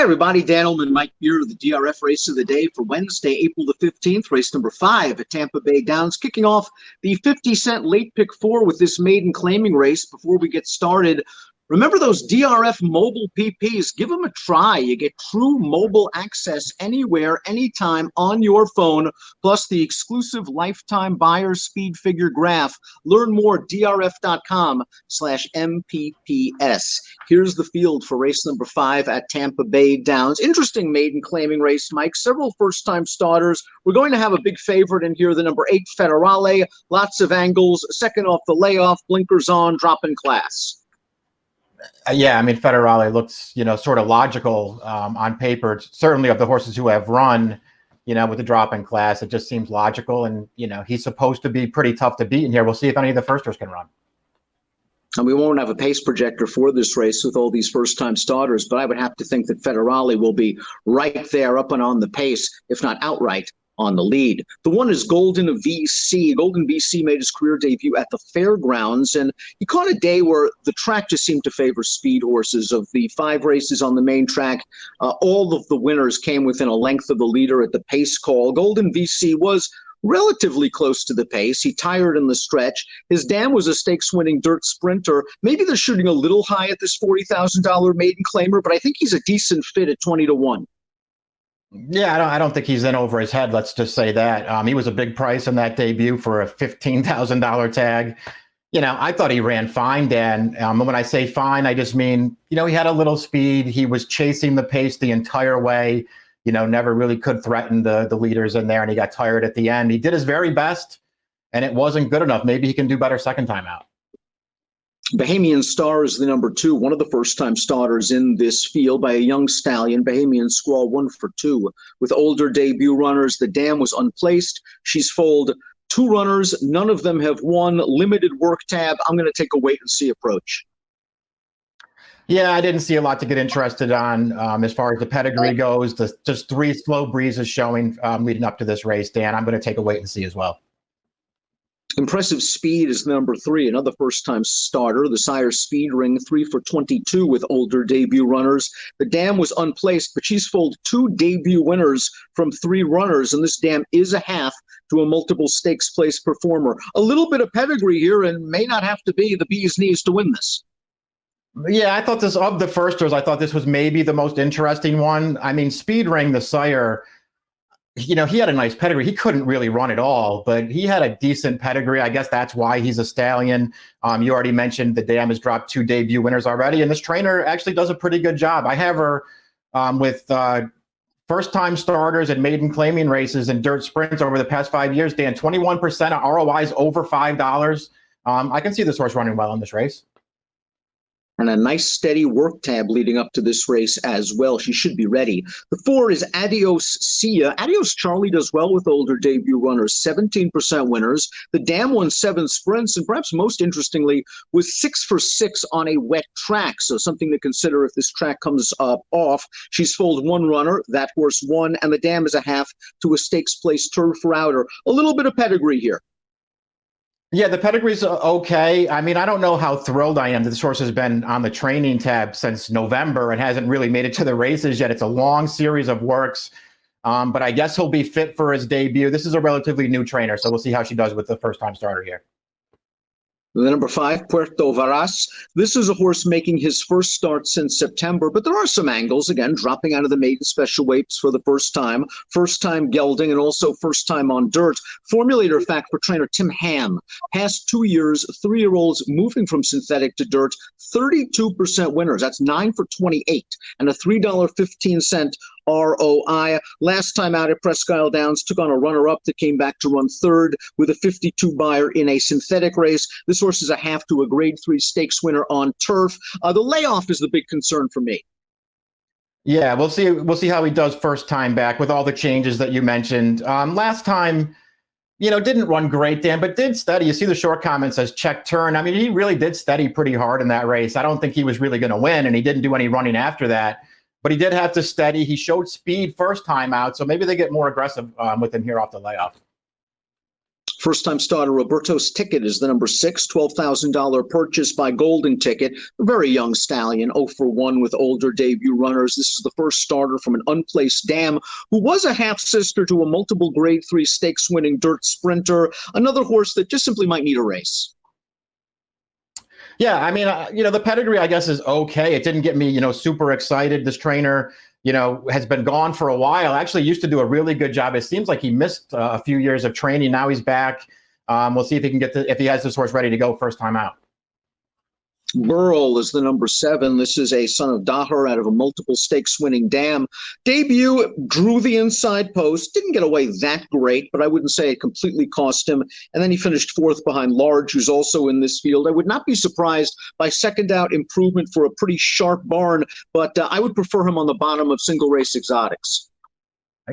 Hi, everybody. Dan Illman and Mike Beer, the DRF race of the day for Wednesday, April the 15th, race number 5 at Tampa Bay Downs, kicking off the 50-cent late pick 4 with this maiden claiming race. Before we get started, remember those DRF mobile PPs. Give them a try. You get true mobile access anywhere, anytime on your phone, plus the exclusive lifetime buyer speed figure graph. Learn more, drf.com/MPPS. Here's the field for race number 5 at Tampa Bay Downs. Interesting maiden claiming race, Mike. Several first-time starters. We're going to have a big favorite in here, the number 8 Federale. Lots of angles. Second off the layoff, blinkers on, drop in class. Yeah, I mean, Federale looks, sort of logical on paper. Certainly of the horses who have run, with the drop in class, it just seems logical. And, he's supposed to be pretty tough to beat in here. We'll see if any of the firsters can run. And we won't have a pace projector for this race with all these first-time starters, but I would have to think that Federale will be right there up and on the pace, if not outright on the lead. The one is Golden VC. Golden VC made his career debut at the Fairgrounds, and he caught a day where the track just seemed to favor speed horses. Of the 5 races on the main track, all of the winners came within a length of the leader at the pace call. Golden VC was relatively close to the pace. He tired in the stretch. His dam was a stakes-winning dirt sprinter. Maybe they're shooting a little high at this $40,000 maiden claimer, but I think he's a decent fit at 20-1. Yeah, I don't think he's in over his head. Let's just say that. He was a big price in that debut for a $15,000 tag. I thought he ran fine, Dan. When I say fine, I just mean, he had a little speed. He was chasing the pace the entire way. Never really could threaten the leaders in there, and he got tired at the end. He did his very best, and it wasn't good enough. Maybe he can do better second time out. Bahamian Star is the number 2, one of the first-time starters in this field by a young stallion. Bahamian Squall 1 for 2. With older debut runners, the dam was unplaced. She's foaled 2 runners. None of them have won. Limited work tab. I'm going to take a wait-and-see approach. Yeah, I didn't see a lot to get interested on as far as the pedigree goes. Just 3 slow breezes showing leading up to this race, Dan. I'm going to take a wait-and-see as well. Impressive Speed is number 3, another first-time starter. The Sire Speed Ring, 3 for 22 with older debut runners. The dam was unplaced, but she's foaled 2 debut winners from 3 runners, and this dam is a half to a multiple stakes place performer. A little bit of pedigree here, and may not have to be the bee's knees to win this. Yeah, I thought this, of the firsters, I thought this was maybe the most interesting one. I mean, Speed Ring, the sire, he had a nice pedigree. He couldn't really run at all, but he had a decent pedigree. I guess that's why he's a stallion. You already mentioned the dam has dropped 2 debut winners already, and this trainer actually does a pretty good job. I have her with first-time starters and maiden claiming races and dirt sprints over the past 5 years. Dan, 21% of ROIs over $5. I can see this horse running well in this race. And a nice steady work tab leading up to this race as well. She should be ready. The 4 is Adios Sia. Adios Charlie does well with older debut runners, 17% winners. The dam won 7 sprints, and perhaps most interestingly, was 6 for 6 on a wet track. So something to consider if this track comes off. She's foaled 1 runner. That horse won, and the dam is a half to a stakes place turf router. A little bit of pedigree here. Yeah, the pedigree's okay. I mean, I don't know how thrilled I am that this horse has been on the training tab since November and hasn't really made it to the races yet. It's a long series of works, but I guess he'll be fit for his debut. This is a relatively new trainer, so we'll see how she does with the first-time starter here. The number 5, Puerto Varas. This is a horse making his first start since September, but there are some angles, again, dropping out of the maiden special weights for the first time gelding, and also first time on dirt. Formulator fact for trainer Tim Ham. Past 2 years, 3-year-olds moving from synthetic to dirt, 32% winners. That's 9 for 28, and a $3.15 ROI. Last time out at Presque Isle Downs, took on a runner-up that came back to run 3rd with a 52 buyer in a synthetic race. This horse is a half to a grade 3 stakes winner on turf. The layoff is the big concern for me. Yeah, we'll see how he does first time back with all the changes that you mentioned. Last time, didn't run great, Dan, but did steady. You see the short comment says check turn. I mean, he really did steady pretty hard in that race. I don't think he was really going to win, and he didn't do any running after that. But he did have to steady. He showed speed first time out, so maybe they get more aggressive with him here off the layoff. First-time starter Roberto's Ticket is the number 6, $12,000 purchase by Golden Ticket. A very young stallion, 0 for 1 with older debut runners. This is the first starter from an unplaced dam who was a half-sister to a multiple Grade 3 stakes-winning dirt sprinter. Another horse that just simply might need a race. Yeah, I mean, the pedigree, I guess, is okay. It didn't get me, super excited. This trainer, has been gone for a while. Actually used to do a really good job. It seems like he missed a few years of training. Now he's back. We'll see if he can if he has this horse ready to go first time out. Burl is the number 7. This is a son of Daher out of a multiple stakes winning dam. Debut drew the inside post, didn't get away that great, but I wouldn't say it completely cost him. And then he finished 4th behind Large, who's also in this field. I would not be surprised by second out improvement for a pretty sharp barn, but I would prefer him on the bottom of single race exotics.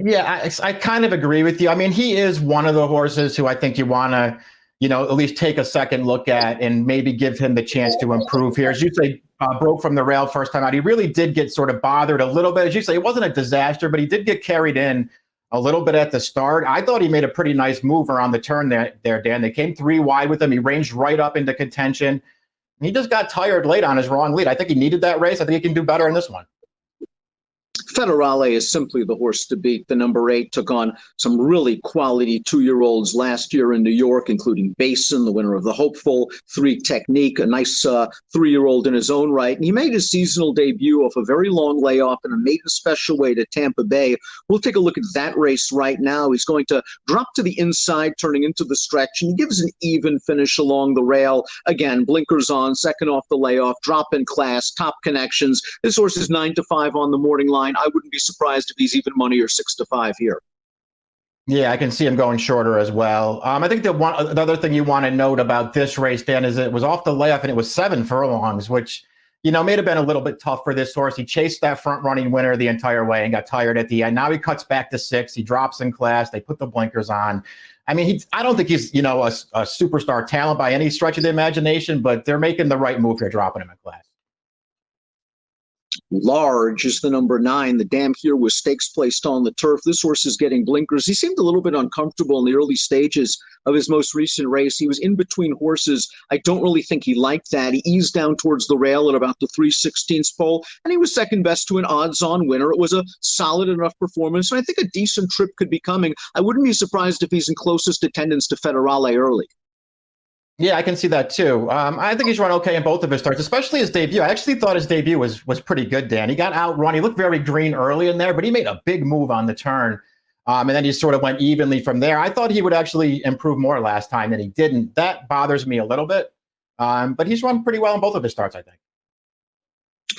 Yeah, I kind of agree with you. I mean, he is one of the horses who I think you want to at least take a second look at and maybe give him the chance to improve here. As you say, broke from the rail first time out. He really did get sort of bothered a little bit. As you say, it wasn't a disaster, but he did get carried in a little bit at the start. I thought he made a pretty nice move around the turn there, Dan. They came 3 wide with him. He ranged right up into contention. He just got tired late on his wrong lead. I think he needed that race. I think he can do better in this one. Federale is simply the horse to beat. The number 8 took on some really quality 2-year-olds last year in New York, including Basin, the winner of the Hopeful, 3 Technique, a nice 3-year-old in his own right. And he made his seasonal debut off a very long layoff in a maiden special weight at Tampa Bay. We'll take a look at that race right now. He's going to drop to the inside, turning into the stretch, and he gives an even finish along the rail. Again, blinkers on, second off the layoff, drop in class, top connections. This horse is 9 to 5 on the morning line. I wouldn't be surprised if he's even money or 6 to 5 here. Yeah, I can see him going shorter as well. I think the other thing you want to note about this race, Dan, is it was off the layoff and it was 7 furlongs, which, may have been a little bit tough for this horse. He chased that front running winner the entire way and got tired at the end. Now he cuts back to 6. He drops in class. They put the blinkers on. I mean, I don't think he's, a superstar talent by any stretch of the imagination, but they're making the right move here, dropping him in class. Large is the number 9. The dam here was stakes placed on the turf. This horse is getting blinkers. He seemed a little bit uncomfortable in the early stages of his most recent race. He was in between horses. I don't really think he liked that. He eased down towards the rail at about the 3/16 pole, and he was second best to an odds-on winner. It was a solid enough performance, and I think a decent trip could be coming. I wouldn't be surprised if he's in closest attendance to Federale early. Yeah, I can see that too. I think he's run okay in both of his starts, especially his debut. I actually thought his debut was pretty good, Dan. He got outrun. He looked very green early in there, but he made a big move on the turn. And then he sort of went evenly from there. I thought he would actually improve more last time, and he didn't. That bothers me a little bit. But he's run pretty well in both of his starts, I think.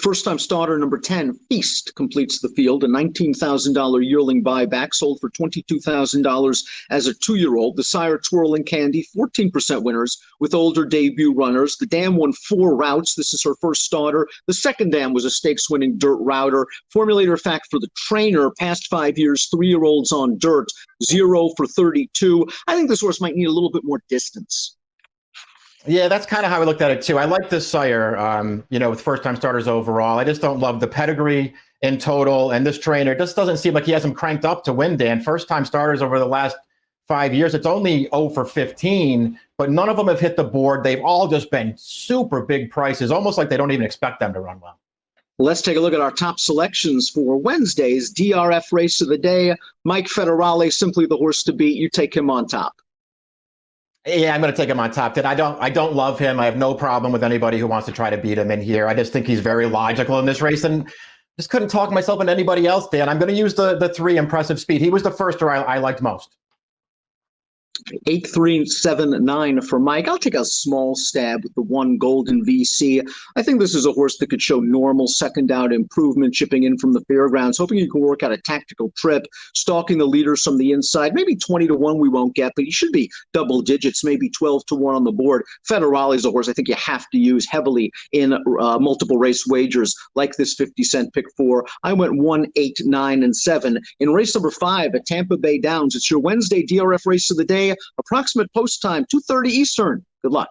First-time starter number 10, Feast, completes the field. A $19,000 yearling buyback, sold for $22,000 as a 2-year-old. The sire, Twirling Candy, 14% winners with older debut runners. The dam won 4 routes. This is her first starter. The second dam was a stakes-winning dirt router. Formulator fact for the trainer, past 5 years, 3-year-olds on dirt, 0 for 32. I think this horse might need a little bit more distance. Yeah, that's kind of how I looked at it too. I like this sire, with first-time starters overall. I just don't love the pedigree in total. And this trainer just doesn't seem like he has him cranked up to win, Dan. First-time starters over the last 5 years, it's only 0 for 15, but none of them have hit the board. They've all just been super big prices, almost like they don't even expect them to run well. Let's take a look at our top selections for Wednesday's DRF race of the day. Mike Federale, simply the horse to beat. You take him on top. Yeah, I'm going to take him on top. I don't love him. I have no problem with anybody who wants to try to beat him in here. I just think he's very logical in this race, and just couldn't talk myself into anybody else, Dan. I'm going to use the 3 Impressive Speed. He was the first I liked most. 8379 for Mike. I'll take a small stab with the 1 Golden VC. I think this is a horse that could show normal second out improvement, chipping in from the fairgrounds, hoping he can work out a tactical trip, stalking the leaders from the inside. Maybe 20 to 1 we won't get, but he should be double digits, maybe 12 to 1 on the board. Federale is a horse I think you have to use heavily in multiple race wagers like this 50-cent pick 4. I went 1, 8, 9, and 7. In race number 5 at Tampa Bay Downs, it's your Wednesday DRF race of the day. Approximate post time, 2:30 Eastern. Good luck.